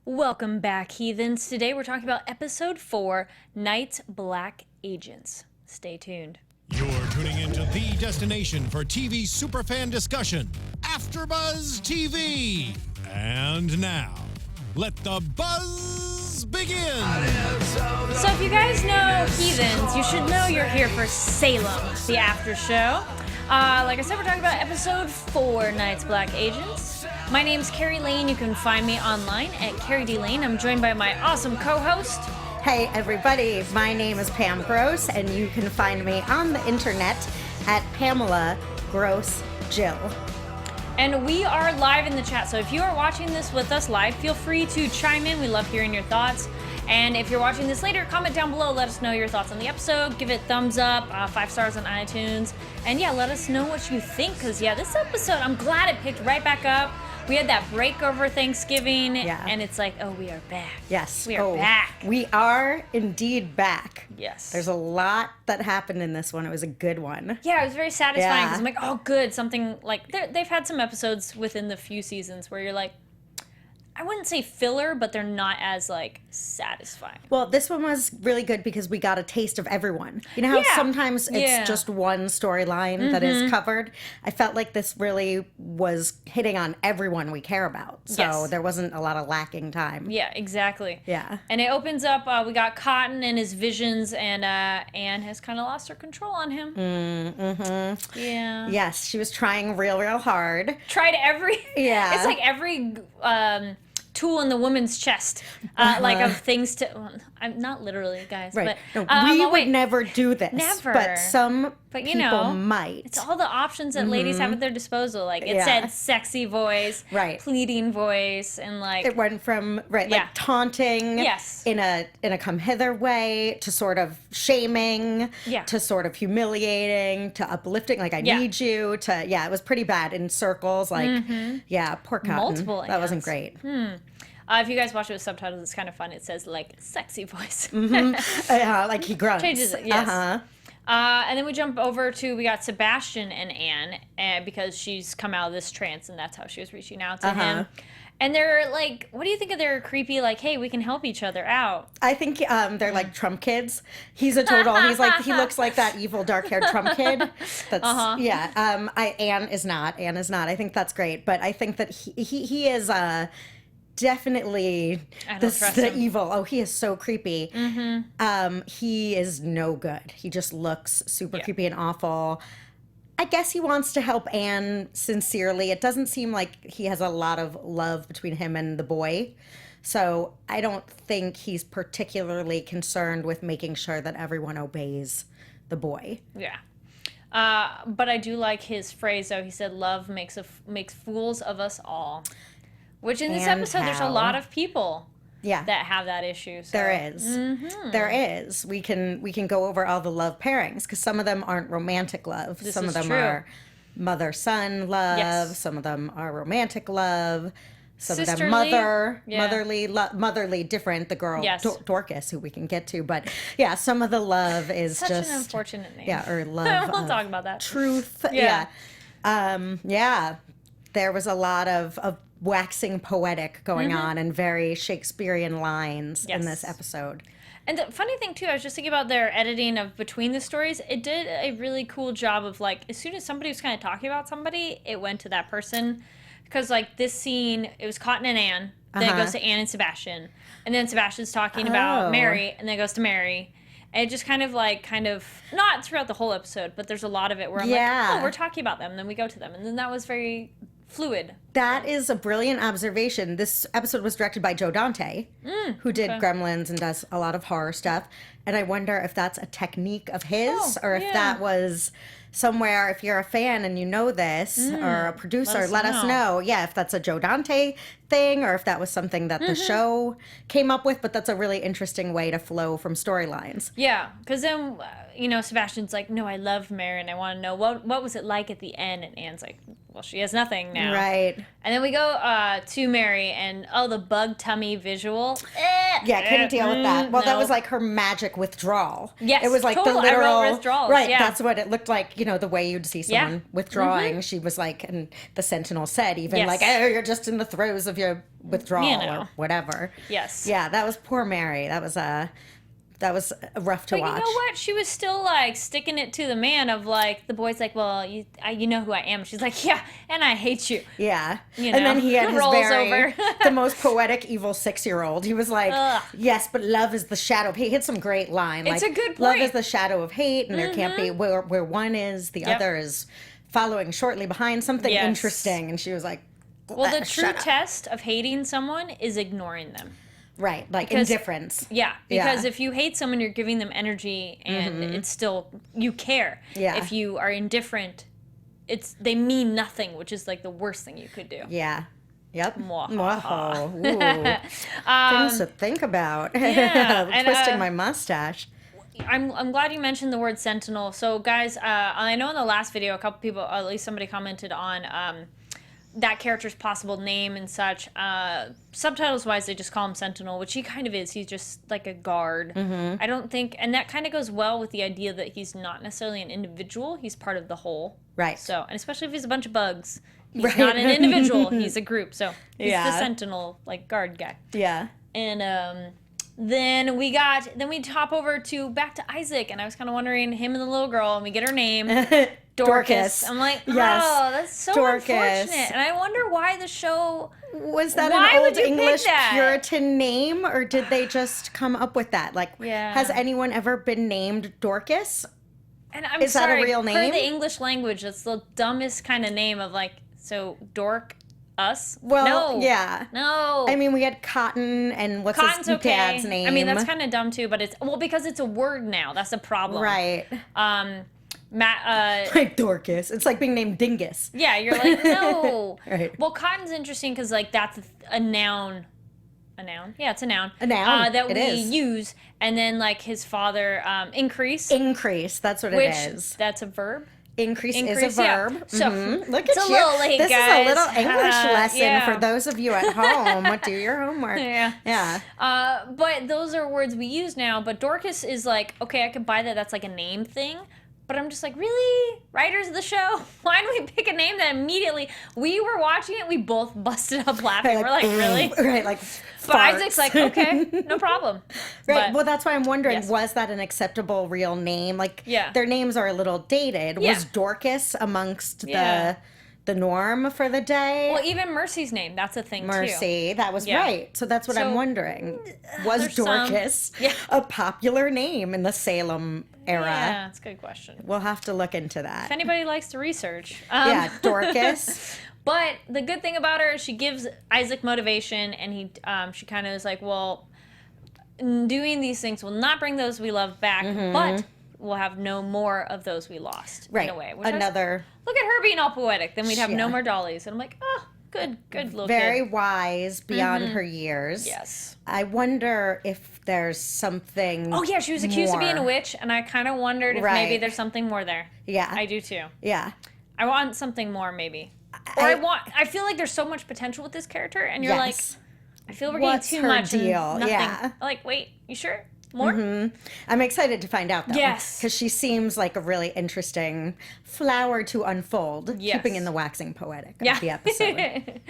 Welcome back, heathens. Today we're talking about episode 4, Night's Black Agents. Stay tuned. You're tuning into the destination for TV superfan discussion, AFTERBUZZ TV. And now, let the buzz begin. So if you guys know heathens, you should know you're here for Salem, the after show. Like I said, we're talking about episode 4, Night's Black Agents. My name's Kari Lane. You can find me online at Kari D. Lane. I'm joined by my awesome co-host. Hey everybody, my name is Pam Gross, and you can find me on the internet at Pamela Gross Jill. And we are live in the chat, so if you are watching this with us live, feel free to chime in. We love hearing your thoughts. And if you're watching this later, comment down below. Let us know your thoughts on the episode. Give it thumbs up, 5 stars on iTunes. And yeah, let us know what you think, because yeah, this episode, I'm glad it picked right back up. We had that break over Thanksgiving, and it's like, oh, we are back. Yes. We are back. We are indeed back. Yes. There's a lot that happened in this one. It was a good one. Yeah, it was very satisfying, because Yeah. I'm like, oh, good. Something like, they've had some episodes within the few seasons where you're like, I wouldn't say filler, but they're not as, like, satisfying. Well, this one was really good because we got a taste of everyone. You know how Yeah. sometimes it's Yeah. just one storyline that is covered? I felt like this really was hitting on everyone we care about. So Yes. there wasn't a lot of lacking time. Yeah, exactly. Yeah. And it opens up, we got Cotton and his visions, and Anne has kind of lost her control on him. Mm-hmm. Yeah. Yes, she was trying real hard. Tried every... Yeah. It's like every... tool in the woman's chest, like of things to. Well, I'm not literally, guys, Right. but No, we oh, would wait. never do this. Never. But some But, you people know, might. It's all the options that ladies have at their disposal. Like it Yeah. said, sexy voice, Right. pleading voice, and like It went from Yeah. like taunting Yes. in a come hither way to sort of shaming Yeah. to sort of humiliating to uplifting, like I Yeah. need you to it was pretty bad in circles, like poor Cotton. Multiple that wasn't Anns. great. If you guys watch it with subtitles, it's kind of fun. It says like sexy voice. Like he grunts. Changes it, yes. Uh-huh. And then we jump over to, we got Sebastian and Anne, because she's come out of this trance, and that's how she was reaching out to him. And they're like, what do you think of their creepy, like, hey, we can help each other out? I think they're like Trump kids. He's a total. He looks like that evil dark-haired Trump kid. That's yeah. Anne is not. I think that's great, but I think that he is definitely I don't trust the him. evil. Oh, he is so creepy. He is no good. He just looks super creepy and awful. I guess he wants to help Anne sincerely. It doesn't seem like he has a lot of love between him and the boy. So I don't think he's particularly concerned with making sure that everyone obeys the boy. Yeah. But I do like his phrase, though. He said, love makes fools of us all. Which in this And episode, there's a how. lot of people Yeah. that have that issue. So. There is. There is. We can go over all the love pairings because some of them aren't romantic love. Some is of them true. are mother-son love. Yes. Some of them are romantic love. Some of them Sisterly. motherly, different. The girl Yes. Dorcas, who we can get to, but yeah, some of the love is Such just an unfortunate name. yeah, or love. We'll of talk about that. Truth. Yeah. Yeah. There was a lot of waxing poetic going on and very Shakespearean lines in this Yes. episode. And the funny thing, too, I was just thinking about their editing of between the stories. It did a really cool job of, like, as soon as somebody was kind of talking about somebody, it went to that person. Because, like, this scene, it was Cotton and Anne. Then it goes to Anne and Sebastian. And then Sebastian's talking about Mary. And then it goes to Mary. And it just kind of, not throughout the whole episode, but there's a lot of it where I'm like, oh, we're talking about them. And then we go to them. And then that was very fluid. That is a brilliant observation. This episode was directed by Joe Dante, who did Gremlins and does a lot of horror stuff. And I wonder if that's a technique of his or if that was somewhere, if you're a fan and you know this, or a producer, let us know. Yeah, if that's a Joe Dante thing or if that was something that the show came up with. But that's a really interesting way to flow from storylines. Yeah, because then, Sebastian's like, no, I love Mary and I want to know, what was it like at the end? And Anne's like, well, she has nothing now. Right. And then we go to Mary, and the bug tummy visual. Yeah, couldn't deal with that. Well, that was like her magic withdrawal. Yes, it was like totally. the literal I wrote withdrawals. Right, yeah. that's what it looked like. You know, the way you'd see someone withdrawing. She was like, and the Sentinel said even like, "Oh, you're just in the throes of your withdrawal or whatever." Yes. Yeah, that was poor Mary. That was rough to watch. But you know what? She was still like sticking it to the man of like the boy's like, well, you know who I am. She's like, yeah, and I hate you. Yeah, you know? And then he had his rolls very over. the most poetic evil 6-year-old. He was like, Ugh. yes, but love is the shadow of hate. He had some great line. It's like, a good love point. is the shadow of hate, and there can't be where one is, the other is following shortly behind. Something interesting. And she was like, well, the true test of hating someone is ignoring them. Right, like indifference. Yeah, because if you hate someone, you're giving them energy, and it's still, you care. Yeah. If you are indifferent, they mean nothing, which is like the worst thing you could do. Yeah. Yep. Mwahaha. Ooh. Things to think about. Yeah, Twisting my mustache. I'm glad you mentioned the word sentinel. So, guys, I know in the last video, a couple people, at least somebody commented on that character's possible name and such. Subtitles wise, they just call him Sentinel, which he kind of is. He's just like a guard. I don't think, and that kind of goes well with the idea that he's not necessarily an individual. He's part of the whole. Right. So, and especially if he's a bunch of bugs, he's not an individual. He's a group. So he's the Sentinel, like guard guy. Yeah. And then we hop over back to Isaac, and I was kind of wondering him and the little girl, and we get her name. Dorcas. I'm like, that's so unfortunate. And I wonder why the show... Was that an old English Puritan name, or did they just come up with that? Like, has anyone ever been named Dorcas? And I'm Is that a real name? For the English language, that's the dumbest kind of name of like, so dork, us? Well, no. yeah. No. I mean, we had Cotton, and what's Cotton's his dad's name? I mean, that's kind of dumb too, but because it's a word now. That's a problem. Right. Matt, like Dorcas. It's like being named Dingus. Yeah, you're like, no. Right. Well, Cotton's interesting because, like, that's a noun. A noun? Yeah, it's a noun. A noun. That we is. use. And then, like, his father, increase. Increase. That's what it is. That's a verb. Increase is a verb. Yeah. So, Look it's at a you. little late, this guys. is a little English lesson for yeah. those of you at home. Do your homework. Yeah. Yeah. But those are words we use now. But Dorcas is like, okay, I could buy that. That's like a name thing. But I'm just like, really? Writers of the show? Why do we pick a name that immediately... We were watching it, we both busted up laughing. Right, we're like, really? Right, like But Isaac's like, okay, no problem. Right, But, well, that's why I'm wondering, was that an acceptable real name? Like, their names are a little dated. Yeah. Was Dorcas amongst the norm for the day? well, even Mercy's name, that's a thing, Mercy, too. that was right. So that's what I'm wondering. Was there's Dorcas a popular name in the Salem era? Yeah, that's a good question. We'll have to look into that. If anybody likes to research. Yeah, Dorcas. But the good thing about her is she gives Isaac motivation, and she kind of is like, well, doing these things will not bring those we love back, but we'll have no more of those we lost, in a way. Look at her being all poetic. Then we'd have no more dollies. And I'm like, oh, good little Very kid. wise beyond her years. Yes. I wonder if there's something Oh, yeah, she was accused of being a witch, and I kind of wondered if maybe there's something more there. Yeah. I do, too. Yeah. I want something more, maybe. Or I feel like there's so much potential with this character, and you're like, I feel we're What's getting too her much. deal? And nothing. Yeah. Like, wait, you sure? More? I'm excited to find out, though. Yes. Because she seems like a really interesting flower to unfold, keeping in the waxing poetic of the episode.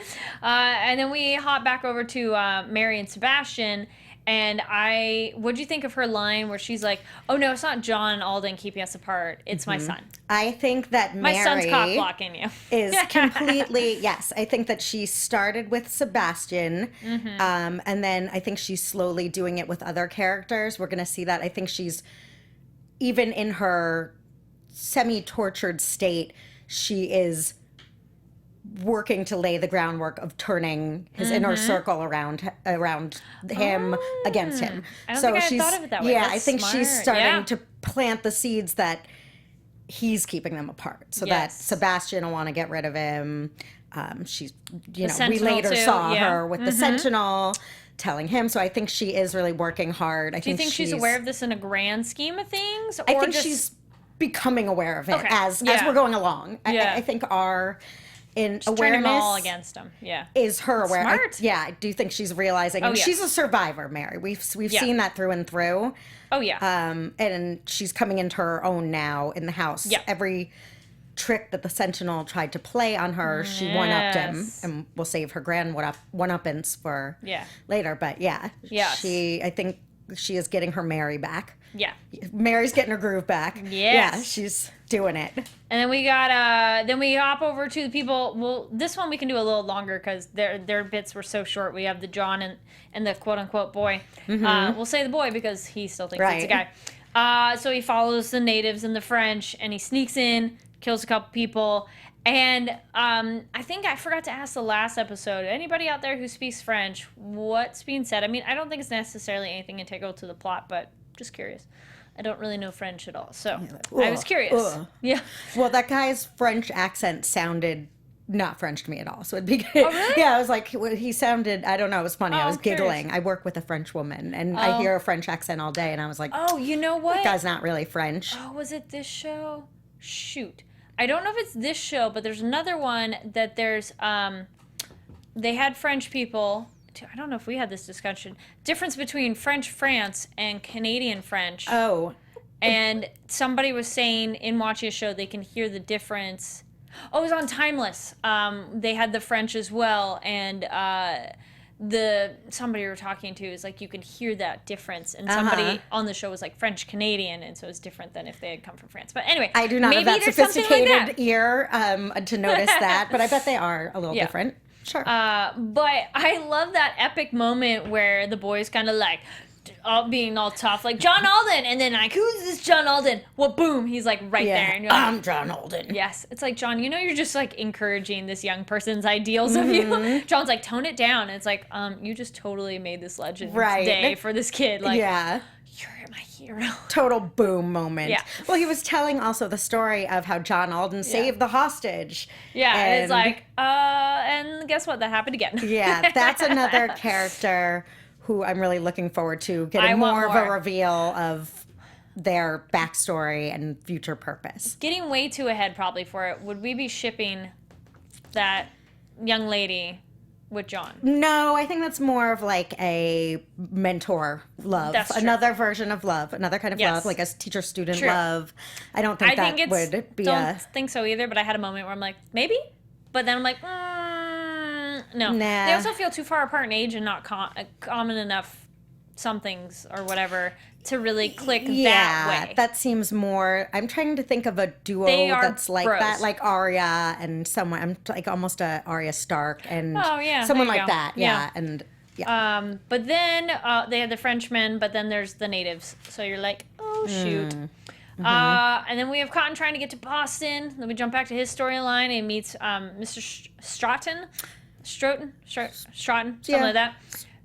And then we hop back over to Mary and Sebastian. And what'd you think of her line where she's like, oh, no, it's not John Alden keeping us apart. It's my son. I think that My Mary son's cock blocking you. is completely, yes, I think that she started with Sebastian, and then I think she's slowly doing it with other characters. We're going to see that. I think she's, even in her semi-tortured state, she is working to lay the groundwork of turning his inner circle around him against him. I don't think I thought of it that way. Yeah, That's I think smart. she's starting to plant the seeds that he's keeping them apart, so that Sebastian will want to get rid of him. She's, we later saw her with the Sentinel telling him. So I think she is really working hard. Do you think she's aware of this in a grand scheme of things? Or I think she's becoming aware of it as we're going along. I think our in She's turning them all awareness against him. Yeah. is her awareness. Smart. Yeah, I do think she's realizing. And yes. she's a survivor, Mary. We've seen that through and through. Oh, yeah. And she's coming into her own now in the house. Yeah. Every trick that the Sentinel tried to play on her, she one-upped him. Yes. And we'll save her grand one-uppance for Yeah. later. But yeah, Yes. I think she is getting her Mary back. Yeah. Mary's getting her groove back. Yes. Yeah, she's doing it. And then we got then we hop over to the people. Well, this one we can do a little longer because their bits were so short. We have the John and the quote unquote boy. We'll say the boy because he still thinks it's a guy. So he follows the natives and the French, and he sneaks in, kills a couple people. And I think I forgot to ask the last episode. Anybody out there who speaks French, what's being said? I mean, I don't think it's necessarily anything integral to the plot, but just curious. I don't really know French at all, so I was curious. Yeah. Well, that guy's French accent sounded not French to me at all, so it'd be good. Oh, really? Yeah, I was like, he sounded, I don't know, it was funny. I was I'm curious. giggling. I work with a French woman, and I hear a French accent all day, and I was like, Oh, you know what? that guy's not really French. Oh, was it this show? Shoot. I don't know if it's this show, but there's another one that there's, they had French people. I don't know if we had this discussion. Difference between French France and Canadian French. Oh. And somebody was saying in watching a show they can hear the difference. Oh, it was on Timeless. They had the French as well, and somebody we were talking to is like you can hear that difference, and somebody on the show was like French Canadian, and so it's different than if they had come from France. But anyway, I do not have maybe that there's something sophisticated like that. ear to notice that, but I bet they are a little different. Sure. But I love that epic moment where the boys kind of like all being all tough, like John Alden, and then like, who's this John Alden? Well, boom, he's like right there, and you're like, I'm John Alden. yes, it's like, John, you're just like encouraging this young person's ideals of you. John's like, tone it down. And it's like, you just totally made this Legends Day for this kid. Like, you're my hero. Total boom moment. Yeah. Well, he was telling also the story of how John Alden saved the hostage. Yeah, and it's like, and guess what? That happened again. Yeah, that's another character who I'm really looking forward to getting more of a reveal of their backstory and future purpose. Getting way too ahead probably for it. Would we be shipping that young lady with John? No, I think that's more of like a mentor love. That's true. Another version of love. Another kind of love, like a teacher-student love. I don't think that would be don't think so either, but I had a moment where I'm like, maybe? But then I'm like, no. Nah. They also feel too far apart in age and not common enough somethings or whatever to really click that way. That seems more. I'm trying to think of a duo that's like bros. that, like Arya and someone. I'm like almost a Arya Stark and someone there you like go. that. Yeah. And but then they had the Frenchmen, but then there's the natives. So you're like, oh shoot. And then we have Cotton trying to get to Boston. Then we jump back to his storyline and he meets Mr. Stratton, something like that.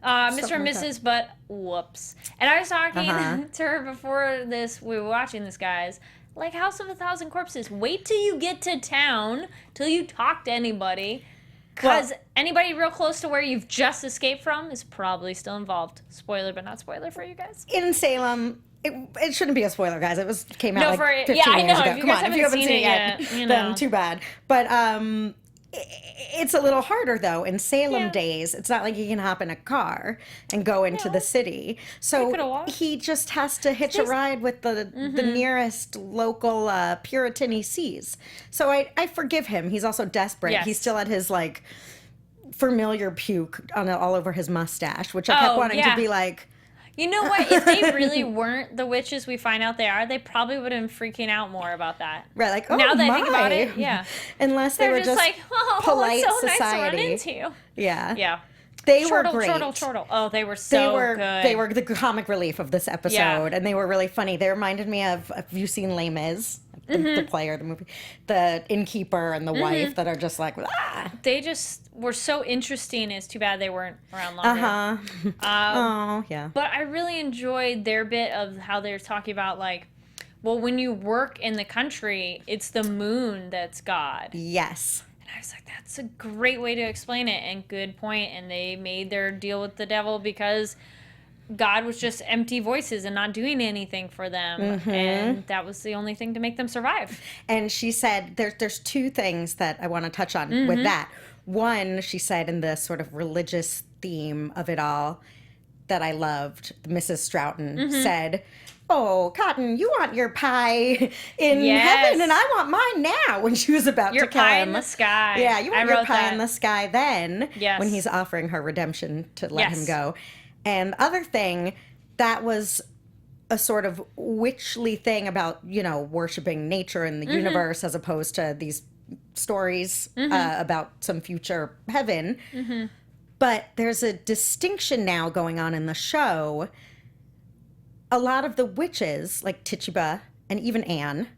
Mr. and Mrs. But whoops. And I was talking to her before this. We were watching this, guys. Like House of a Thousand Corpses. Wait till you get to town, till you talk to anybody. Because anybody real close to where you've just escaped from is probably still involved. Spoiler, but not spoiler for you guys. In Salem, it shouldn't be a spoiler, guys. Came out like 15 I know. years ago. If you Come guys on, haven't if you haven't seen it yet, then too bad. But it's a little harder though. In Salem days, it's not like he can hop in a car and go into the city. So he just has to hitch a ride with the nearest local Puritan he sees. So I forgive him. He's also desperate. Yes. He's still at his like familiar puke all over his mustache, which I kept wanting to be like. You know what? If they really weren't the witches we find out they are, they probably would have been freaking out more about that. Right, like, oh now that my. I think about it, yeah. Unless they were just like, oh, polite it's so society. nice to run into. Yeah. Yeah. They were great. Chortle. Oh, they were so good. They were the comic relief of this episode, and they were really funny. They reminded me of, have you seen Les Mis? The player, the movie, the innkeeper and the wife that are just like, ah. They just were so interesting. It's too bad they weren't around longer. Oh, yeah. But I really enjoyed their bit of how they were talking about, like, well, when you work in the country, it's the moon that's God. Yes. And I was like, that's a great way to explain it, and good point. And they made their deal with the devil because God was just empty voices and not doing anything for them. And that was the only thing to make them survive. And she said, there's two things that I want to touch on with that. One, she said in the sort of religious theme of it all that I loved, Mrs. Stroughton said, "Oh, Cotton, you want your pie in heaven, and I want mine now," when she was about to kill him. Your pie in the sky. Yeah, you want your pie that. in the sky then, Yes. when he's offering her redemption to let him go. And the other thing, that was a sort of witchly thing about, worshiping nature and the universe as opposed to these stories about some future heaven. But there's a distinction now going on in the show. A lot of the witches, like Tituba and even Anne,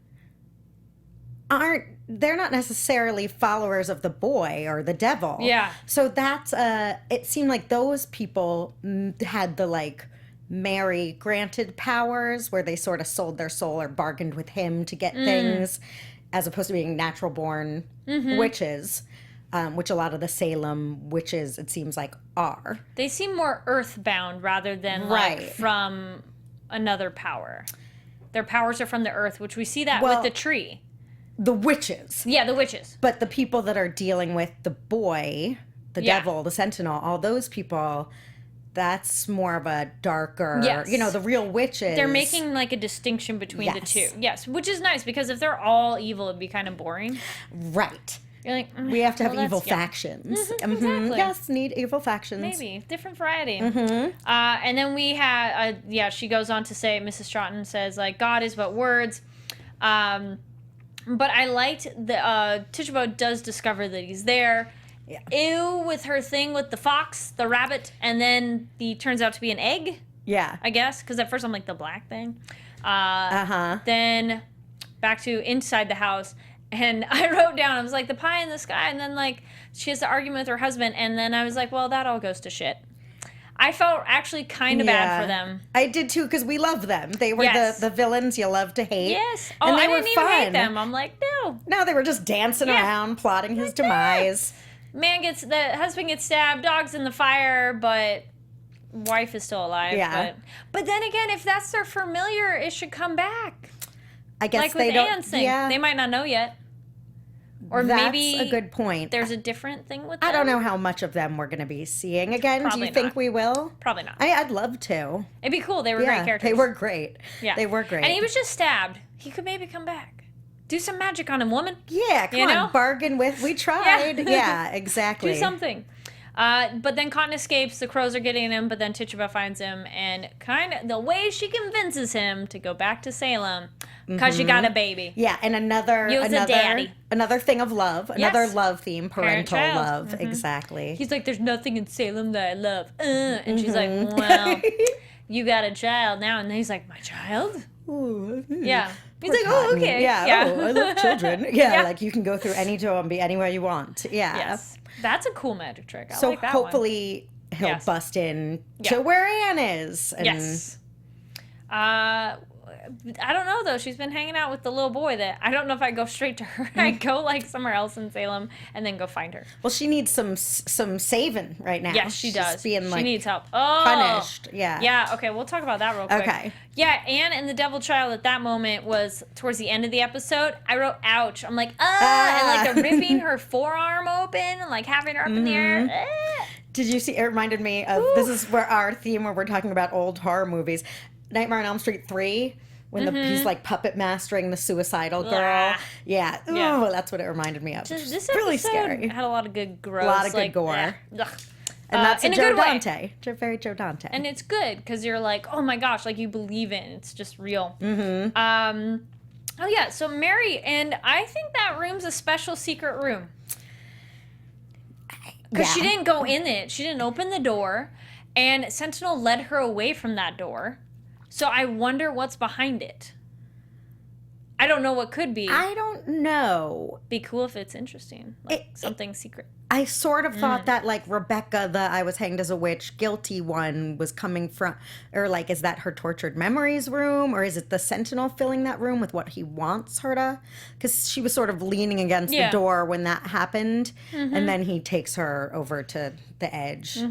they're not necessarily followers of the boy or the devil. Yeah. So that's, it seemed like those people had the, Mary granted powers where they sort of sold their soul or bargained with him to get things, as opposed to being natural born witches, which a lot of the Salem witches, it seems like, are. They seem more earthbound rather than from another power. Their powers are from the earth, which we see that with the tree. The witches. Yeah, the witches. But the people that are dealing with the boy, the devil, the sentinel, all those people, that's more of a darker, the real witches. They're making a distinction between the two. Yes, which is nice because if they're all evil, it'd be kind of boring. Right. You're like, we have to have evil factions. Exactly. Yes, need evil factions. Maybe. Different variety. And then we had, she goes on to say, Mrs. Stroughton says, God is but words. But I liked the Tituba does discover that he's there. Yeah. Ew, with her thing with the fox, the rabbit, and then he turns out to be an egg. Yeah. I guess, because at first I'm like, the black thing. Then back to inside the house. And I wrote down, I was like, the pie in the sky. And then, she has the argument with her husband. And then I was like, well, that all goes to shit. I felt actually kind of bad for them. I did, too, because we love them. They were the villains you love to hate. Yes. And they I were didn't fun. even hate them. I'm like, no. No, they were just dancing around, plotting his demise. The husband gets stabbed, dog's in the fire, but wife is still alive. Yeah. But then again, if that's their familiar, it should come back. I guess like they with don't. Anne's thing. Yeah. They might not know yet. Or That's maybe a good point. There's a different thing with them. I don't know how much of them we're going to be seeing again. Probably Do you think not. we will? Probably not. I'd love to. It'd be cool. They were great characters. They were great. Yeah. They were great. And he was just stabbed. He could maybe come back. Do some magic on him, woman. Yeah, come on. Bargain with. We tried. Yeah, exactly. Do something. But then Cotton escapes. The crows are getting him, but then Tituba finds him, and kind of the way she convinces him to go back to Salem because you got a baby. Yeah, and another thing of love, another love theme, parental love, exactly. He's like, "There's nothing in Salem that I love," and she's like, "Well, you got a child now," and he's like, "My child?" Ooh, yeah. He's Poor like, Cotton. "Oh, okay." Yeah. Oh, I love children. Yeah, you can go through any door and be anywhere you want. Yeah. Yes. That's a cool magic trick. I so like that hopefully he'll bust in to where Anne is. And yes. I don't know though. She's been hanging out with the little boy. That I don't know if I go straight to her. I go somewhere else in Salem and then go find her. Well, she needs some saving right now. Yes, she does. She's being she needs help. Punished. Yeah. Yeah. Okay. We'll talk about that real quick. Okay. Yeah. Anne and the Devil Child at that moment was towards the end of the episode. I wrote ouch. I'm like and they're ripping her forearm open and having her up in the air. Did you see? It reminded me of this is where our theme where we're talking about old horror movies, Nightmare on Elm Street 3. When he's puppet mastering the suicidal girl. Yeah. Ooh, that's what it reminded me of. This really episode scary. had a lot of good gross. A lot of good gore. Ugh. And that's in a Joe good way. Dante. Very Joe Dante. And it's good because you're like, oh my gosh, you believe it. It's just real. Oh yeah, so Mary, and I think that room's a special secret room. Because she didn't go in it. She didn't open the door. And Sentinel led her away from that door. So I wonder what's behind it. I don't know what could be. I don't know. Be cool if it's interesting. Something secret. I sort of thought that Rebecca, the I was hanged as a witch, guilty one, was coming from, or is that her tortured memories room, or is it the Sentinel filling that room with what he wants her to? Because she was sort of leaning against the door when that happened, and then he takes her over to the edge.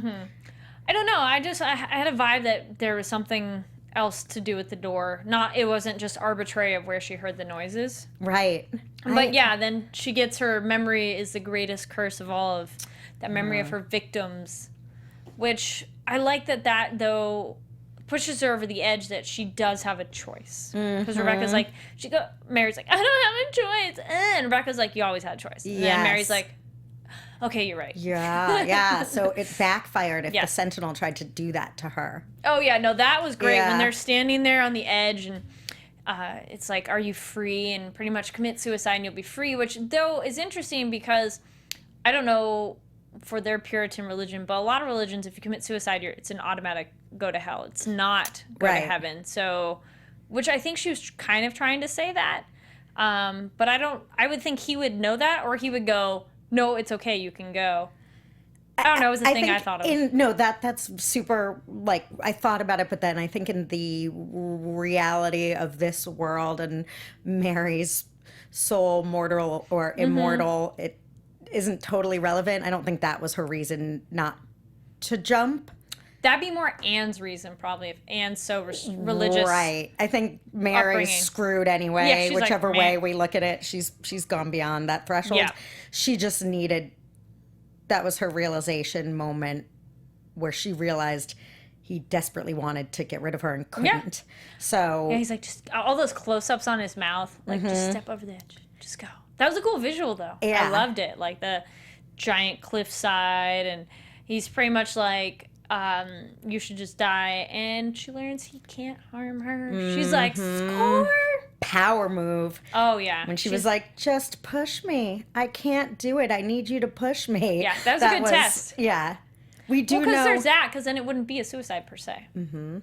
I don't know. I had a vibe that there was something else to do with the door. It wasn't just arbitrary of where she heard the noises. Right. But yeah, then she gets her memory is the greatest curse of all, of that memory of her victims, which I like that though pushes her over the edge that she does have a choice. Because Rebecca's like, Mary's like, I don't have a choice. And Rebecca's like, you always had a choice. And then Mary's like, okay, you're right. Yeah. So it backfired if the Sentinel tried to do that to her. Oh, yeah. No, that was great. When they're standing there on the edge and it's like, are you free? And pretty much commit suicide and you'll be free, which, though, is interesting because I don't know for their Puritan religion, but a lot of religions, if you commit suicide, it's an automatic go to hell. It's not go to heaven. So, which I think she was kind of trying to say that. But I would think he would know that, or he would go, no, it's okay, you can go. I don't know, it was the thing I thought of. That's super, like, I thought about it, but then I think in the reality of this world and Mary's soul, mortal or immortal, it isn't totally relevant. I don't think that was her reason not to jump. That'd be more Anne's reason, probably, if Anne's so religious. Right. I think Mary's screwed anyway. Yeah, whichever way we look at it, she's gone beyond that threshold. Yeah. She just needed, that was her realization moment where she realized he desperately wanted to get rid of her and couldn't. So yeah, he's like, just all those close-ups on his mouth, like, just step over the edge, just go. That was a cool visual, though. Yeah. I loved it, like the giant cliffside, and he's pretty much like, you should just die, and she learns he can't harm her. She's like, score! Power move. Oh, yeah. When she's was like, just push me. I can't do it. I need you to push me. Yeah, that was a good test. Yeah. We do know. Because there's that, because then it wouldn't be a suicide, per se. Mm-hmm.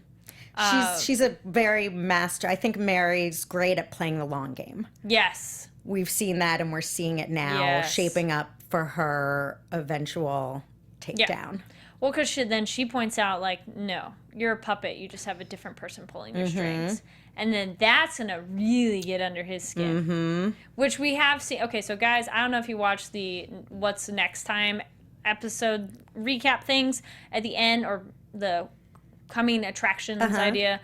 She's a very master. I think Mary's great at playing the long game. Yes. We've seen that, and we're seeing it now, shaping up for her eventual takedown. Yeah. Well, because then she points out, like, no, you're a puppet. You just have a different person pulling your strings. And then that's going to really get under his skin. Which we have seen. Okay, so guys, I don't know if you watched the What's Next Time episode recap things at the end, or the coming attractions idea.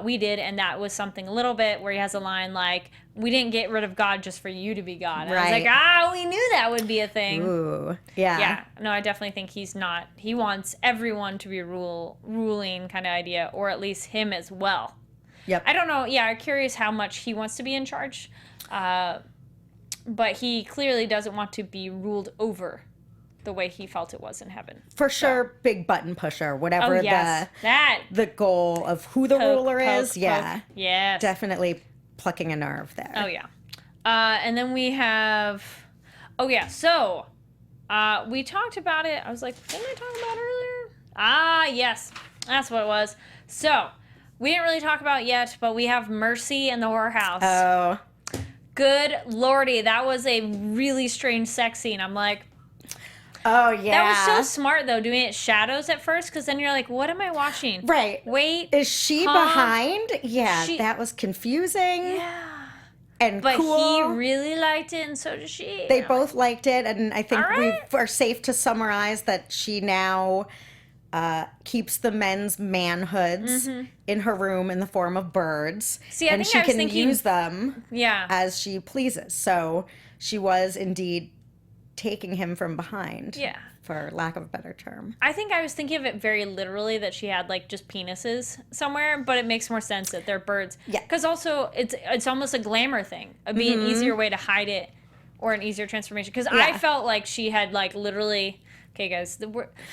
We did, and that was something a little bit where he has a line like, we didn't get rid of God just for you to be God. And I was like, we knew that would be a thing. Ooh, yeah. Yeah, no, I definitely think he's not. He wants everyone to be ruling kind of idea, or at least him as well. Yep. I don't know. Yeah, I'm curious how much he wants to be in charge. But he clearly doesn't want to be ruled over the way he felt it was in heaven. For sure, big button pusher, whatever the goal of who the ruler is. Yeah. Yes. Definitely plucking a nerve there. Oh, yeah. And then we have, so we talked about it. I was like, didn't I talk about it earlier? Ah, yes. That's what it was. So, we didn't really talk about it yet, but we have Mercy in the whorehouse. Oh. Good lordy. That was a really strange sex scene. I'm like, oh, yeah. That was so smart, though, doing it shadows at first, because then you're like, what am I watching? Right. Wait. Is she behind? Yeah, that was confusing. Yeah. And but cool. he really liked it, and so did she. They both liked it, and I think we are safe to summarize that she now keeps the men's manhoods in her room in the form of birds. See, I think she can use them as she pleases. So she was indeed taking him from behind, for lack of a better term. I think I was thinking of it very literally, that she had like just penises somewhere, but it makes more sense that they're birds. Yeah. Because also it's almost a glamour thing. It'd be an easier way to hide it, or an easier transformation. Because I felt like she had like literally. Okay, guys,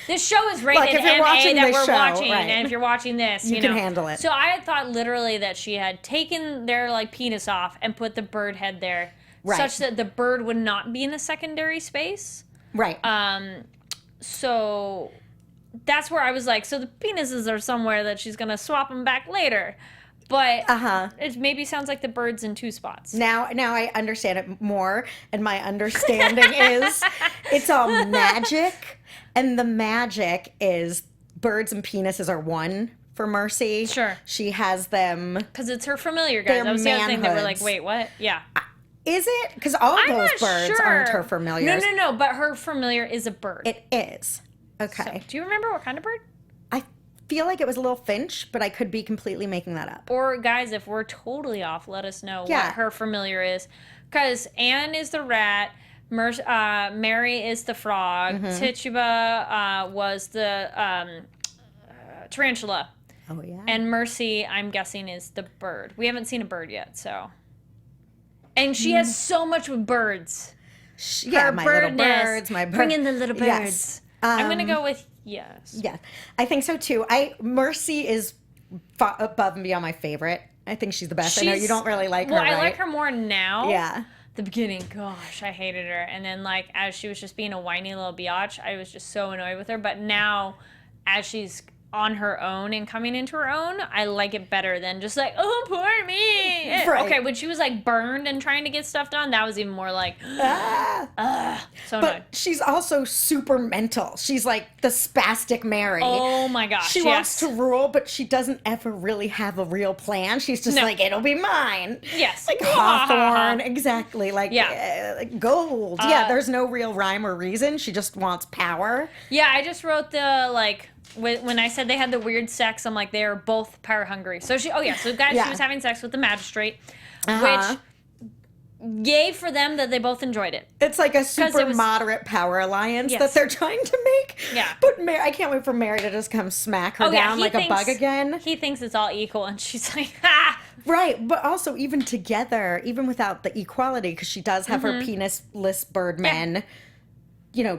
this show is rated MA that we're watching, and if you're watching this, you can handle it. So I had thought literally that she had taken their like penis off and put the bird head there. Such that the bird would not be in a secondary space. Right. So that's where I was like, so the penises are somewhere that she's going to swap them back later. But it maybe sounds like the bird's in two spots. Now I understand it more, and my understanding is it's all magic, and the magic is birds and penises are one for Mercy. Sure. She has them. Because it's her familiar, guys. That was the other thing that we're like, wait, what? Yeah. Is it? Because all of those birds aren't her familiars. No, but her familiar is a bird. It is. Okay. So, do you remember what kind of bird? feel like it was a little Finch, but I could be completely making that up. Or guys, if we're totally off, let us know Yeah. what her familiar is. Because Anne is the rat, Mary is the frog, Tituba was the tarantula, Oh, yeah. and Mercy, I'm guessing, is the bird. We haven't seen a bird yet, so. And she has so much with birds. Yeah, Her my little birdness. birds, my Bring in the little birds. Yes. I'm going to go with yes. Yeah, I think so too. Mercy is above and beyond my favorite. I think she's the best. I know you don't really like her, Well, right? I like her more now. Yeah. The beginning, gosh, I hated her. And then, like, as she was just being a whiny little biatch, I was just so annoyed with her. But now, as she's on her own and coming into her own, I like it better than just like, oh, poor me. Right. Okay, when she was, like, burned and trying to get stuff done, that was even more like, so annoyed. But she's also super mental. She's like the spastic Mary. Oh, my gosh, She wants to rule, but she doesn't ever really have a real plan. She's just No. like, it'll be mine. Yes. Like Hawthorne, exactly. Like, like gold. Yeah, there's no real rhyme or reason. She just wants power. Yeah, I just wrote the, like, when I said they had the weird sex, I'm like, they are both power hungry. So she, so guys, Yeah. she was having sex with the magistrate, Uh-huh. which, yay for them that they both enjoyed it. It's like a super it was- moderate power alliance Yes. that they're trying to make. Yeah. But I can't wait for Mary to just come smack her down he like a bug again. He thinks it's all equal, and she's like, ha! Right, but also even together, even without the equality, because she does have her penisless birdmen,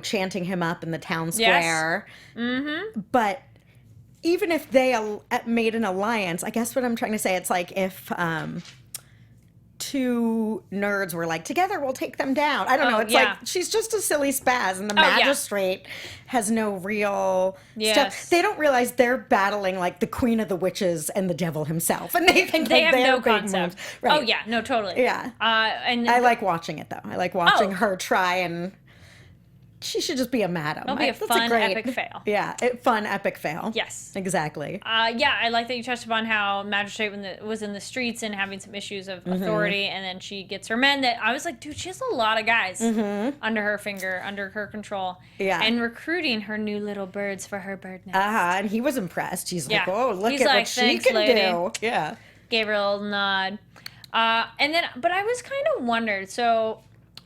chanting him up in the town square. Mm-hmm. But even if they made an alliance, I guess what I'm trying to say, it's like if two nerds were like, together we'll take them down. I don't know. It's like she's just a silly spaz, and the magistrate has no real stuff. They don't realize they're battling like the queen of the witches and the devil himself, and they think They like, have they're no big concept. moves. Right. Oh, yeah, no, totally. Yeah. And I like watching it, though. I like watching her try, and she should just be a madam. It'll be a fun, epic fail. Yeah, fun, epic fail. Yes. Exactly. I like that you touched upon how magistrate was in the streets and having some issues of authority, and then she gets her men. That I was like, dude, she has a lot of guys under her finger, under her control. Yeah. And recruiting her new little birds for her bird nest. And he was impressed. He's like, oh, look He's at like, what she "Thanks, can lady." do. Yeah. Gave her a little nod. And then, but I was kind of wondered. So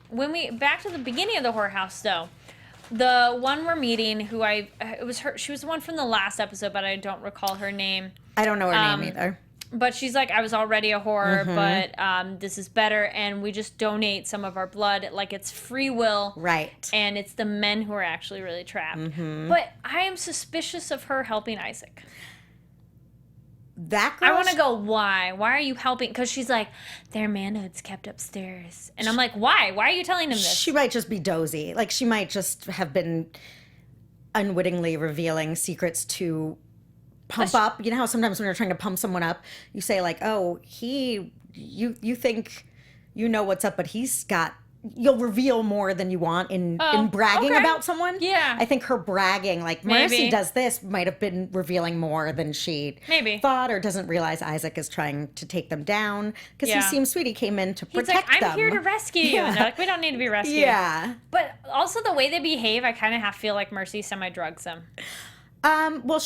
when back to the beginning of the whorehouse, though. The one we're meeting, it was her. She was the one from the last episode, but I don't recall her name. I don't know her name either. But she's like, I was already a whore, but this is better, and we just donate some of our blood, like it's free will. Right. And it's the men who are actually really trapped. But I am suspicious of her helping Isaac. That girl. I want to go, why? Why are you helping? Because she's like, their manhood's kept upstairs. And I'm like, why? Why are you telling him this? She might just be dozy. Like, she might just have been unwittingly revealing secrets to pump up. You know how sometimes when you're trying to pump someone up, you say, like, oh, you think you know what's up, but you'll reveal more than you want in bragging about someone. Yeah. I think her bragging, like, Mercy Maybe. does this, might have been revealing more than she thought, or doesn't realize Isaac is trying to take them down. Because he seems sweet. He came in to protect He's like, them. I'm here to rescue you. And they're like, we don't need to be rescued. Yeah. But also the way they behave, I kind of feel like Mercy semi-drugs them. Well,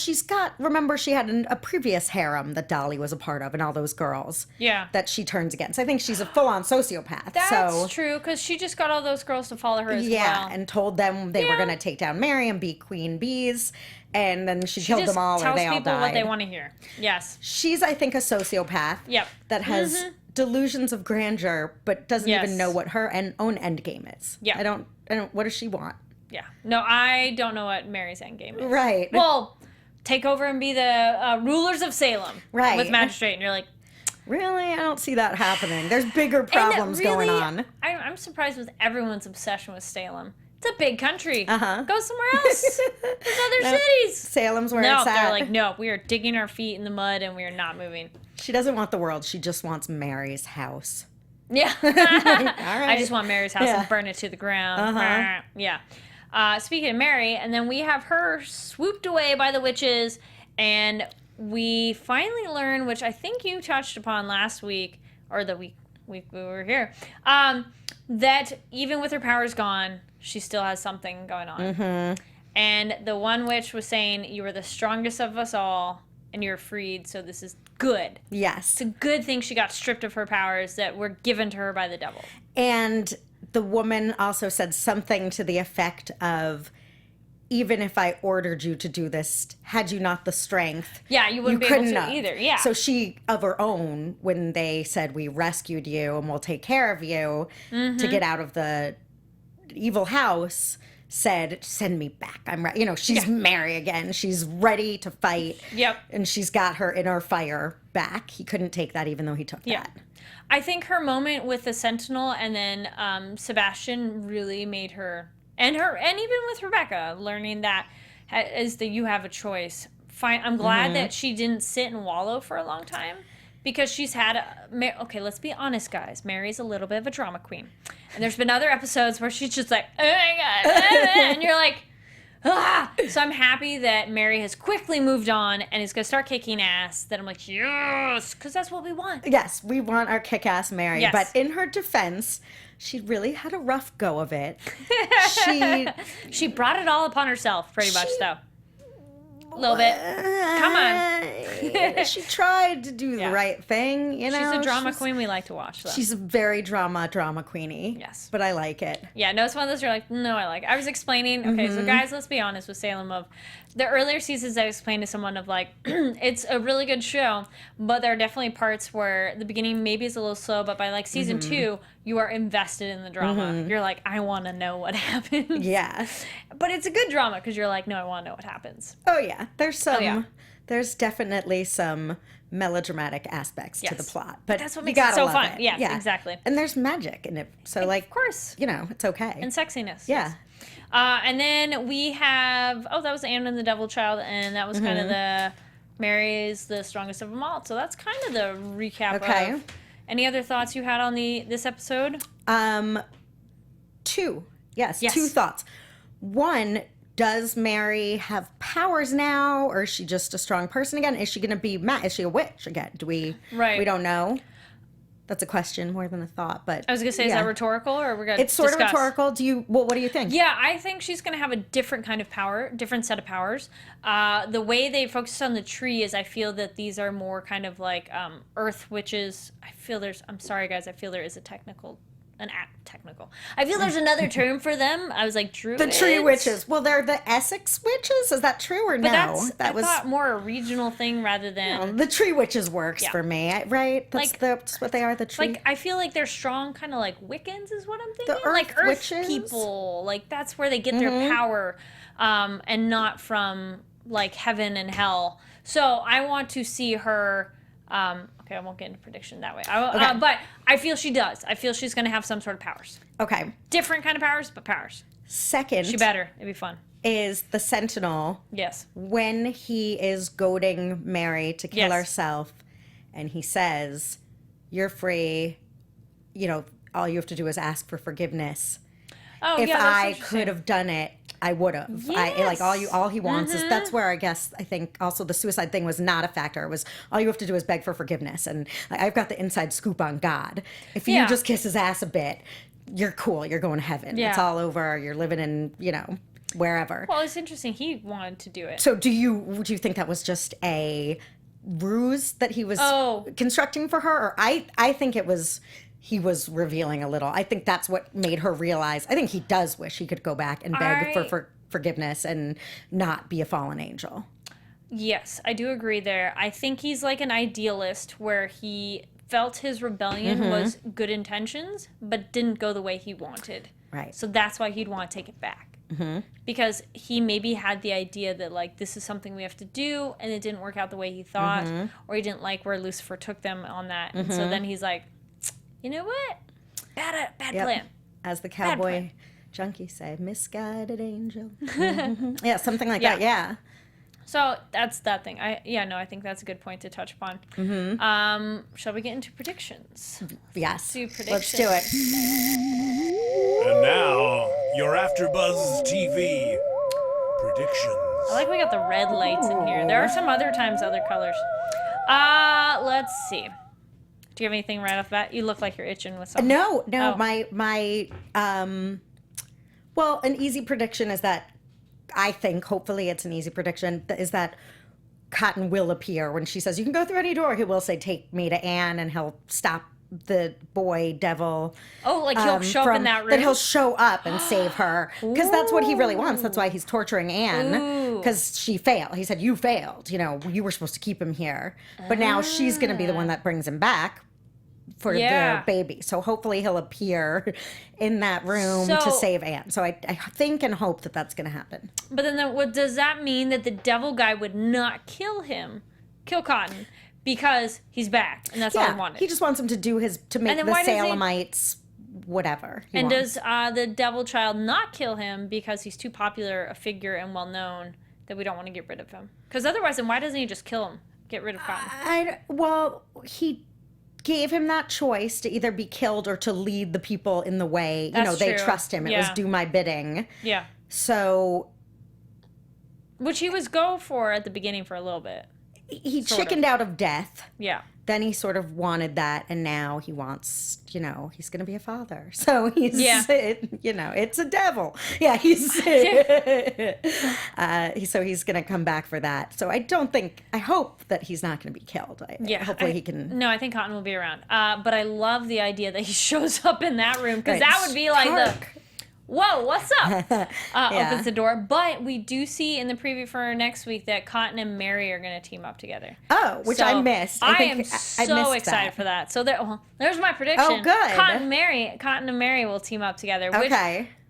remember she had a previous harem that Dolly was a part of, and all those girls that she turns against. I think she's a full-on sociopath. That's true, because she just got all those girls to follow her as well. Yeah, and told them they were going to take down Mary and be queen bees, and then she killed just them all, or they all tells people died. what they want to hear. Yes. She's, I think, a sociopath that has delusions of grandeur, but doesn't even know what her own end game is. Yeah. I don't, what does she want? Yeah. No, I don't know what Mary's endgame is. Right. Well, take over and be the rulers of Salem. Right. With magistrate, and you're like, really? I don't see that happening. There's bigger problems going on. I'm surprised with everyone's obsession with Salem. It's a big country. Go somewhere else. There's other cities. Salem's where it's at. They're like, no, we are digging our feet in the mud and we are not moving. She doesn't want the world. She just wants Mary's house. Yeah. All right. I just want Mary's house and burn it to the ground. Yeah. Speaking of Mary, and then we have her swooped away by the witches, and we finally learn, which I think you touched upon last week, or the week we were here, that even with her powers gone, she still has something going on. And the one witch was saying, you were the strongest of us all, and you're freed, so this is good. Yes. It's a good thing she got stripped of her powers that were given to her by the devil. And the woman also said something to the effect of, even if I ordered you to do this, had you not the strength, Yeah, you wouldn't be able to either. Yeah. So she, of her own, when they said, we rescued you and we'll take care of you to get out of the evil house, said, send me back. I'm ready. You know, she's Mary again. She's ready to fight. Yep. And she's got her inner fire back. He couldn't take that even though he took that. I think her moment with the Sentinel and then Sebastian really made her, and even with Rebecca, learning that is that you have a choice. Fine. I'm glad that she didn't sit and wallow for a long time, because she's had okay, let's be honest, guys. Mary's a little bit of a drama queen. And there's been other episodes where she's just like, oh my God. And you're like, ah. So I'm happy that Mary has quickly moved on and is going to start kicking ass. That I'm like, yes, because that's what we want. Yes, we want our kick-ass Mary. Yes. But in her defense, she really had a rough go of it. She brought it all upon herself, pretty much, though. A little bit. Come on. She tried to do the right thing, you know. She's a drama queen we like to watch, though. She's a very drama queenie. Yes. But I like it. Yeah, no, it's one of those you're like, no, I like it. I was explaining, okay, so guys, let's be honest with Salem of the earlier seasons. I explained to someone of like, it's a really good show, but there are definitely parts where the beginning maybe is a little slow, but by like season 2, you are invested in the drama. You're like, I want to know what happens. Yeah. But it's a good drama because you're like, no, I want to know what happens. Oh, yeah. There's definitely some melodramatic aspects to the plot. But that's what makes it so fun. Yeah, exactly. And there's magic in it. So, like, of course, you know, it's okay. And sexiness. Yeah. Yes. And then we have, that was Anne and the Devil Child, and that was kind of the Mary's the strongest of them all. So that's kind of the recap. Okay. Of any other thoughts you had on this episode? Two. Yes, 2 thoughts. One, does Mary have powers now, or is she just a strong person again? Is she going to be is she a witch again? We don't know. That's a question more than a thought, but I was going to say, is that rhetorical, or we're going to It's sort of rhetorical. What do you think? Yeah, I think she's going to have a different kind of power, different set of powers. The way they focus on the tree is I feel that these are more kind of like earth witches. I'm sorry, guys, I feel there is a technical. I feel there's another term for them. I was like, druids. The tree witches. Well, they're the Essex witches. Is that true or no? That was thought more a regional thing rather than the tree witches works for me, right? That's what they are. The tree. Like I feel like they're strong, kind of like Wiccans is what I'm thinking. The like earth witches? people. Like that's where they get their power, and not from like heaven and hell. So I want to see her. Okay, I won't get into prediction that way. But I feel she does. I feel she's going to have some sort of powers. Okay. Different kind of powers, but powers. Second. She better. It'd be fun. Is the Sentinel. Yes. When he is goading Mary to kill herself, and he says, you're free, you know, all you have to do is ask for forgiveness. Oh, if yeah, I could have done it, I would have. Yes. All he wants is, that's where I think also the suicide thing was not a factor. It was all you have to do is beg for forgiveness. And I've got the inside scoop on God. If you just kiss his ass a bit, you're cool. You're going to heaven. Yeah. It's all over. You're living in, you know, wherever. Well, it's interesting. He wanted to do it. So do you think that was just a ruse that he was constructing for her? Or I think it was... He was revealing a little. I think that's what made her realize. I think he does wish he could go back and beg for forgiveness and not be a fallen angel. Yes, I do agree there. I think he's like an idealist where he felt his rebellion was good intentions, but didn't go the way he wanted. Right. So that's why he'd want to take it back. Because he maybe had the idea that, like, this is something we have to do, and it didn't work out the way he thought, or he didn't like where Lucifer took them on that. And so then he's like, you know what? Bad plan. As the cowboy junkies say, misguided angel. Yeah, something like that, yeah. So that's that thing. I think that's a good point to touch upon. Shall we get into predictions? Yes. Do predictions. Let's do it. And now, your AFTERBUZZ TV predictions. I like we got the red lights in here. There are some other times other colors. Let's see. Do you have anything right off the bat? You look like you're itching with something. No. My well, an easy prediction is that I think, hopefully it's an easy prediction, is that Cotton will appear. When she says, you can go through any door, he will say, take me to Anne, and he'll stop the boy devil. Oh, like he'll show up in that room? That he'll show up and save her. Because that's what he really wants. That's why he's torturing Anne. Because she failed. He said, you failed. You were supposed to keep him here. But now she's going to be the one that brings him back for their baby. So hopefully he'll appear in that room to save Anne. So I think and hope that that's going to happen. But then what does that mean, that the devil guy would not kill Cotton? Because he's back, and that's all he wanted. He just wants him to make the Salemites whatever he wants. Does the devil child not kill him because he's too popular a figure and well known that we don't want to get rid of him? Because otherwise, then why doesn't he just kill him, get rid of Cotton? Well, he gave him that choice to either be killed or to lead the people in the way. That's they true. trust him. It was do my bidding. Yeah. So, which he was go for at the beginning for a little bit. He chickened out of death. Yeah. Then he sort of wanted that, and now he wants, he's going to be a father. So he's, it's a devil. Yeah, so he's going to come back for that. So I hope that he's not going to be killed. Hopefully he can. No, I think Cotton will be around. But I love the idea that he shows up in that room, because that would be like whoa, what's up? Opens the door. But we do see in the preview for next week that Cotton and Mary are going to team up together. Oh, which I missed. I am so excited for that. So there's my prediction. Oh, good. Cotton and Mary will team up together, which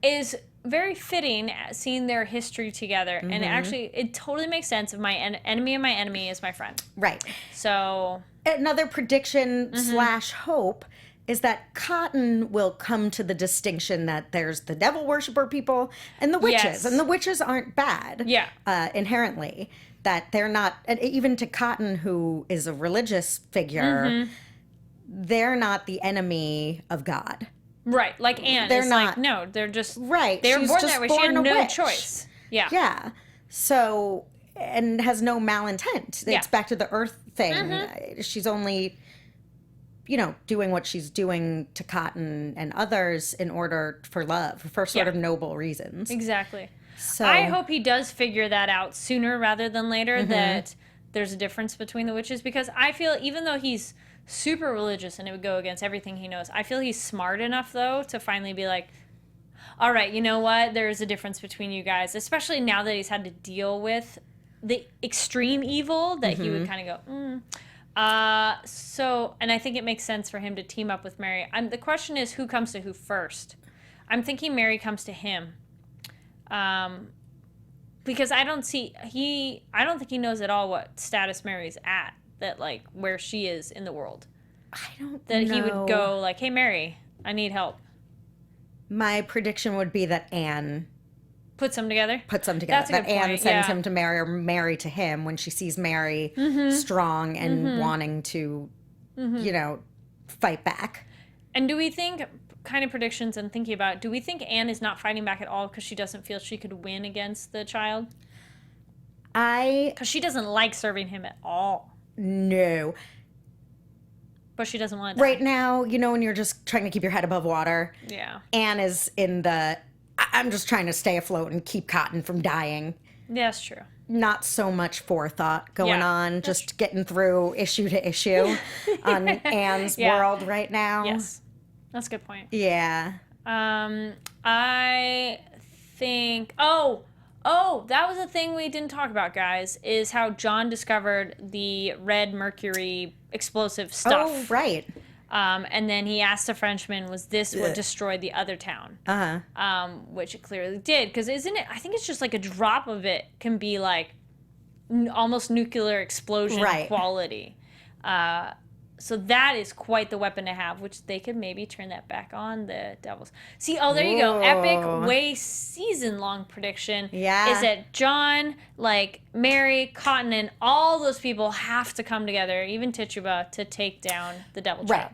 is very fitting, seeing their history together. Mm-hmm. And it totally makes sense of my enemy of my enemy is my friend. Right. So another prediction / hope is that Cotton will come to the distinction that there's the devil worshiper people and the witches. Yes. And the witches aren't bad inherently. That they're not, and even to Cotton, who is a religious figure, they're not the enemy of God. Right, like Anne. They're not. No, they're just. Right. They were born that way. She had no choice. Yeah. Yeah. So, and has no malintent. It's back to the earth thing. She's only doing what she's doing to Cotton and others in order for love, for sort of noble reasons. Exactly. So I hope he does figure that out sooner rather than later, that there's a difference between the witches, because I feel even though he's super religious and it would go against everything he knows, I feel he's smart enough, though, to finally be like, all right, you know what? There is a difference between you guys, especially now that he's had to deal with the extreme evil that he would kind of go, and I think it makes sense for him to team up with Mary. The question is, who comes to who first? I'm thinking Mary comes to him. Because I don't think he knows at all what status Mary's at, that like where she is in the world. I don't know. That he would go like, hey Mary, I need help. My prediction would be that Anne puts them together. That's a good point. Anne sends him to Mary, or Mary to him, when she sees Mary strong and wanting to, fight back. And do we think, kind of predictions and thinking about, do we think Anne is not fighting back at all because she doesn't feel she could win against the child? Because she doesn't like serving him at all. No. But she doesn't want to die. Right now, when you're just trying to keep your head above water. Yeah. Anne is in I'm just trying to stay afloat and keep Cotton from dying. Yeah, that's true. Not so much forethought going on, just getting through issue to issue on Anne's world right now. Yes. That's a good point. Yeah. I think... Oh, that was a thing we didn't talk about, guys, is how John discovered the red mercury explosive stuff. Oh, right. And then he asked the Frenchman, was this what destroyed the other town? Which it clearly did. Because isn't it, I think it's just like a drop of it can be like almost nuclear explosion quality. So that is quite the weapon to have, which they could maybe turn that back on the Devils. See, there you go. Epic, way season-long prediction is that John, like Mary, Cotton, and all those people have to come together, even Tituba, to take down the Devil Child.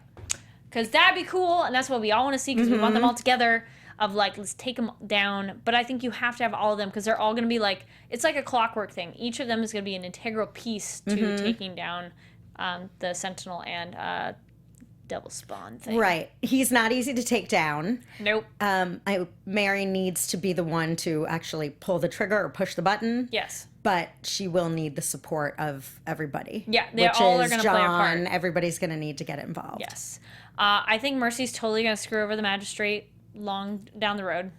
Because that'd be cool, and that's what we all want to see, because we want them all together, of like, let's take them down. But I think you have to have all of them, because they're all going to be like, it's like a clockwork thing. Each of them is going to be an integral piece to taking down the Sentinel and double spawn thing. Right. He's not easy to take down. Nope. Mary needs to be the one to actually pull the trigger or push the button. Yes. But she will need the support of everybody. Yeah, they all are going to play a part. Everybody's going to need to get involved. Yes. I think Mercy's totally going to screw over the magistrate long down the road.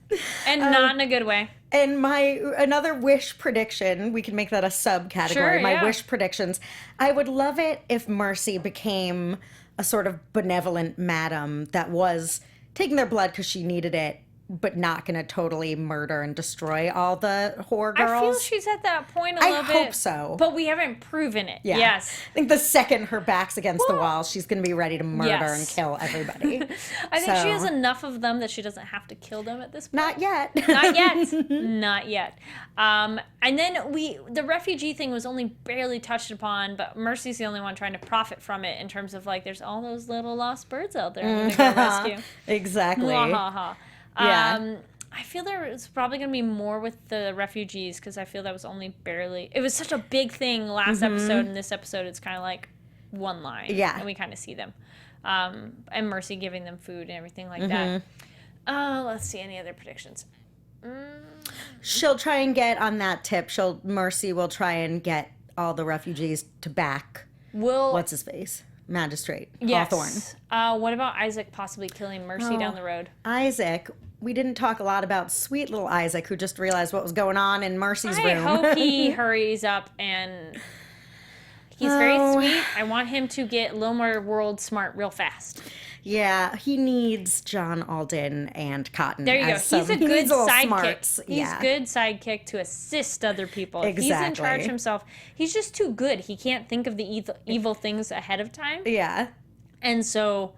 And not in a good way. And another wish prediction, we can make that a subcategory. Sure, my yeah. wish predictions. I would love it if Mercy became a sort of benevolent madam that was taking their blood because she needed it, but not going to totally murder and destroy all the whore girls. I feel she's at that point a little bit. I hope so. But we haven't proven it. Yeah. Yes. I think the second her back's against the wall, she's going to be ready to murder and kill everybody. I think she has enough of them that she doesn't have to kill them at this point. Not yet. Not yet. Not yet. And then the refugee thing was only barely touched upon, but Mercy's the only one trying to profit from it in terms of, like, there's all those little lost birds out there I'm going to go rescue. Exactly. Yeah. I feel there's probably going to be more with the refugees because I feel that was only barely... It was such a big thing last episode, and this episode it's kind of like one line. Yeah. And we kind of see them. And Mercy giving them food and everything like that. Let's see, any other predictions? She'll try and get on that tip. Mercy will try and get all the refugees to back. What's his face? Magistrate. Yes. Hawthorne. What about Isaac possibly killing Mercy down the road? Isaac. We didn't talk a lot about sweet little Isaac, who just realized what was going on in Mercy's room. I hope he hurries up and... He's very sweet. I want him to get a little more world smart real fast. Yeah, he needs John Alden and Cotton. There you go. He's a good sidekick. He's a good sidekick to assist other people. Exactly. If he's in charge himself, he's just too good. He can't think of the evil things ahead of time. Yeah. And so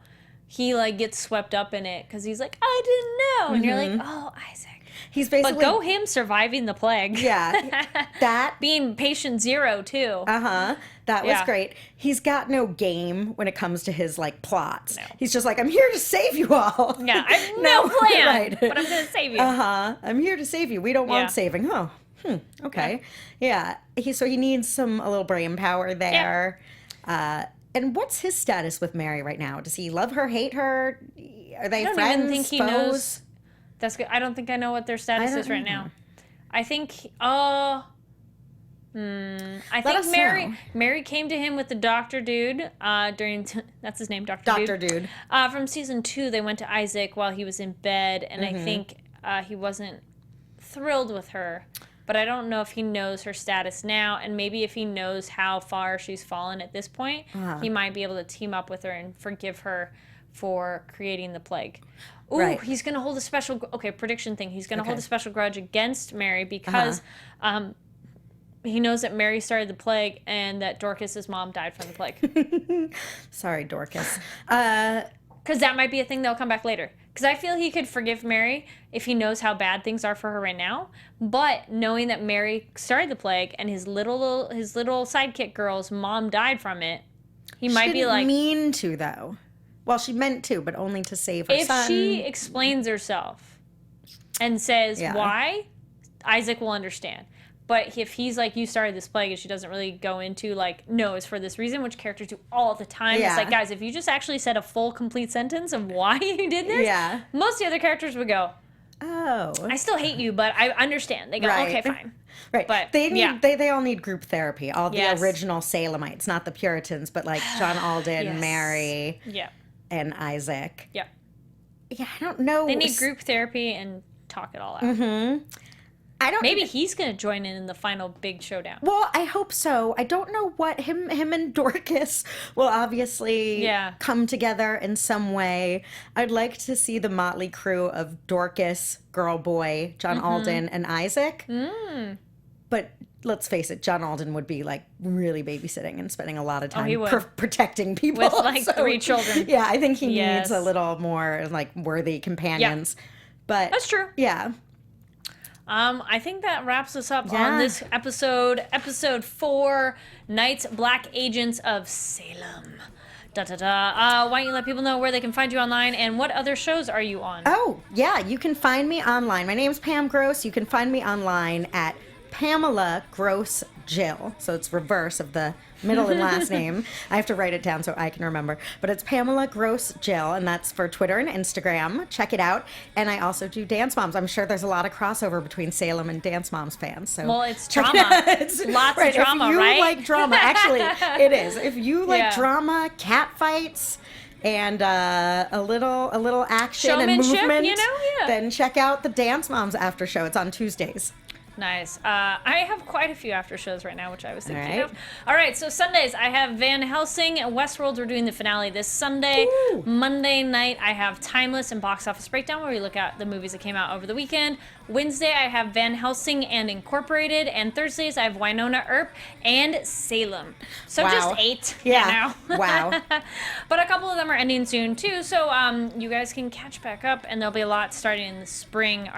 he, like, gets swept up in it because he's like, I didn't know. And you're like, oh, Isaac. He's basically... But go him surviving the plague. Yeah. That... Being patient zero, too. That was great. He's got no game when it comes to his, like, plots. No. He's just like, I'm here to save you all. Yeah, I have no plan, right. but I'm going to save you. I'm here to save you. We don't want saving. Oh, okay. Yeah. So he needs a little brain power there. Yeah. And what's his status with Mary right now? Does he love her, hate her? Are they friends, I don't even think he foes? knows. That's good. I don't think I know what their status is right now. I think, I think Mary came to him with the doctor dude during, that's his name, Dr. Dude. From season 2, they went to Isaac while he was in bed, and I think he wasn't thrilled with her. But I don't know if he knows her status now, and maybe if he knows how far she's fallen at this point, he might be able to team up with her and forgive her for creating the plague. Ooh, he's going to hold a special... Okay, prediction thing. He's going to hold a special grudge against Mary because he knows that Mary started the plague and that Dorcas's mom died from the plague. Sorry, Dorcas. Because that might be a thing that'll come back later. Because I feel he could forgive Mary if he knows how bad things are for her right now. But knowing that Mary started the plague and his little sidekick girl's mom died from it, he might be like... She didn't mean to, though. Well, she meant to, but only to save her son. If she explains herself and says why, Isaac will understand. But if he's like, you started this plague, and she doesn't really go into, like, no, it's for this reason, which characters do all the time. Yeah. It's like, guys, if you just actually said a full, complete sentence of why you did this, most of the other characters would go, oh. I still hate you, but I understand. They go, okay, fine. Right. But they all need group therapy. All the original Salemites, not the Puritans, but like John Alden, Mary, and Isaac. Yeah. Yeah, I don't know. They need group therapy and talk it all out. Maybe he's going to join in the final big showdown. Well, I hope so. I don't know what him and Dorcas will obviously come together in some way. I'd like to see the motley crew of Dorcas, Girl Boy, John Alden, and Isaac. But let's face it, John Alden would be like really babysitting and spending a lot of time protecting people. With like 3 children. Yeah, I think he needs a little more like worthy companions. But that's true. Yeah. I think that wraps us up on this episode 4, Knights Black Agents of Salem. Why don't you let people know where they can find you online and what other shows are you on? Oh, yeah, you can find me online. My name's Pam Gross. You can find me online at Pamela Gross Jill. So it's reverse of the middle and last name. I have to write it down so I can remember. But it's Pamela Gross Jill, and that's for Twitter and Instagram. Check it out. And I also do Dance Moms. I'm sure there's a lot of crossover between Salem and Dance Moms fans. So well, it's drama. It's lots of drama, if you right? like drama, actually, it is. If you like drama, cat fights, and a little action and Showmanship, movement, you know? Yeah. then check out the Dance Moms after show. It's on Tuesdays. Nice. I have quite a few after shows right now, which I was thinking right. of. All right, so Sundays, I have Van Helsing and Westworld. We're doing the finale this Sunday. Ooh. Monday night, I have Timeless and Box Office Breakdown, where we look at the movies that came out over the weekend. Wednesday, I have Van Helsing and Incorporated. And Thursdays, I have Winona Earp and Salem. So Wow. just 8. Yeah. Now. Wow. But a couple of them are ending soon, too. So you guys can catch back up, and there'll be a lot starting in the spring.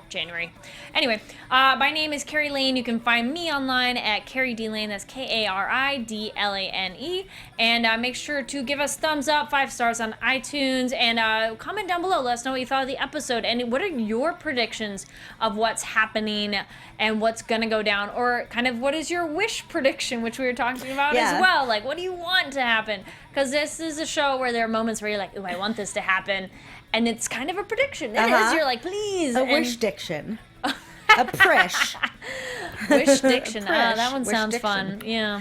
January. Anyway, my name is Kari Lane. You can find me online at Kari D Lane. That's KARIDLANE. And make sure to give us thumbs up, 5 stars on iTunes, and comment down below. Let us know what you thought of the episode, and what are your predictions of what's happening and what's gonna go down, or kind of what is your wish prediction, which we were talking about as well. Like, what do you want to happen? Because this is a show where there are moments where you're like, "Ooh, I want this to happen," and it's kind of a prediction. It is. You're like, "Please." A wish diction. A prish. Wish diction. That one Wish sounds diction. fun. Yeah.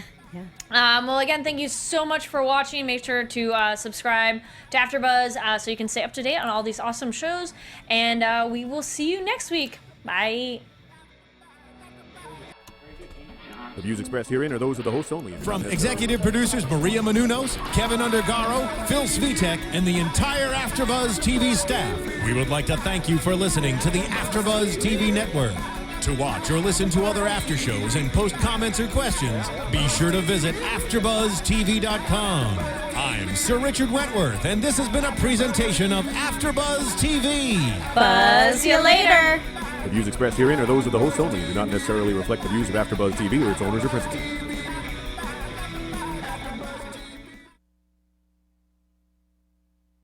Well, again, thank you so much for watching. Make sure to subscribe to AfterBuzz so you can stay up to date on all these awesome shows. And we will see you next week. Bye. The views expressed herein are those of the hosts only. From executive producers Maria Menounos, Kevin Undergaro, Phil Svitek, and the entire AfterBuzz TV staff, we would like to thank you for listening to the AfterBuzz TV network. To watch or listen to other after shows and post comments or questions, be sure to visit AfterBuzzTV.com. I'm Sir Richard Wentworth, and this has been a presentation of AfterBuzz TV. Buzz you later. The views expressed herein are those of the hosts only and do not necessarily reflect the views of AfterBuzz TV or its owners or principals.